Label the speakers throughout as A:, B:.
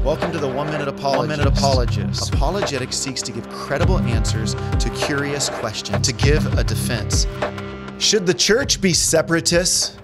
A: Welcome to the 1 Minute Apologist. Apologetics seeks to give credible answers to curious questions, to give a defense. Should the church be separatists?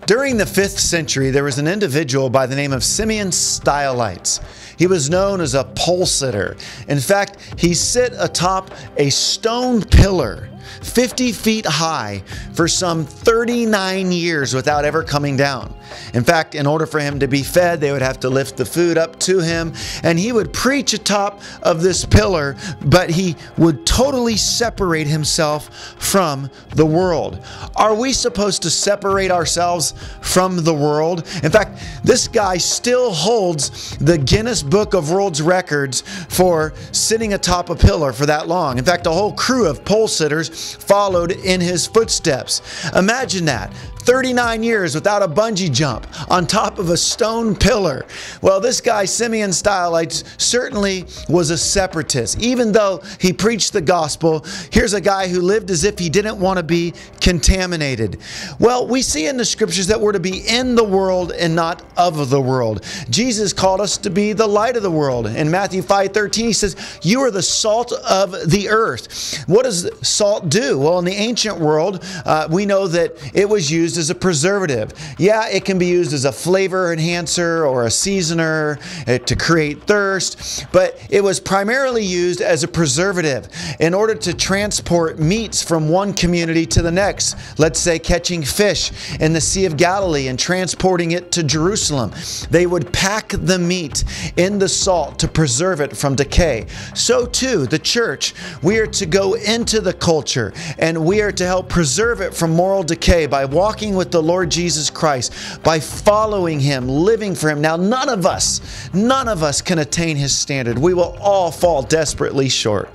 A: During the 5th century, there was an individual by the name of Simeon Stylites. He was known as a pole sitter. In fact, he sit atop a stone pillar 50 feet high for some 39 years without ever coming down. In fact, in order for him to be fed, they would have to lift the food up to him, and he would preach atop of this pillar, but he would totally separate himself from the world. Are we supposed to separate ourselves from the world? In fact, this guy still holds the Guinness Book of World Records for sitting atop a pillar for that long. In fact, a whole crew of pole sitters followed in his footsteps. Imagine that. 39 years without a bungee jump on top of a stone pillar. Well, this guy, Simeon Stylites, certainly was a separatist. Even though he preached the gospel, here's a guy who lived as if he didn't want to be contaminated. Well, we see in the scriptures that we're to be in the world and not of the world. Jesus called us to be the light of the world. In Matthew 5:13, he says, "You are the salt of the earth." What does salt do? Well, in the ancient world, we know that it was used as a preservative. Yeah, it can be used as a flavor enhancer or a seasoner to create thirst, but it was primarily used as a preservative in order to transport meats from one community to the next. Let's say catching fish in the Sea of Galilee and transporting it to Jerusalem. They would pack the meat in the salt to preserve it from decay. So too, the church, we are to go into the culture and we are to help preserve it from moral decay by walking with the Lord Jesus Christ, by following Him, living for Him. Now, none of us can attain His standard. We will all fall desperately short.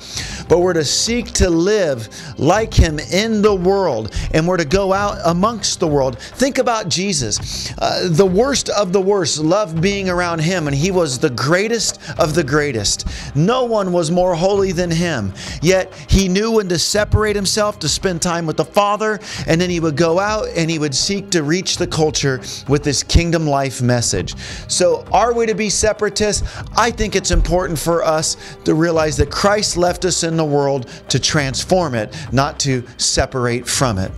A: But we're to seek to live like Him in the world, and we're to go out amongst the world. Think about Jesus. The worst of the worst loved being around Him, and He was the greatest of the greatest. No one was more holy than Him. Yet He knew when to separate Himself to spend time with the Father, and then He would go out and He would seek to reach the culture with this kingdom life message. So are we to be separatists? I think it's important for us to realize that Christ left us in the world to transform it, not to separate from it.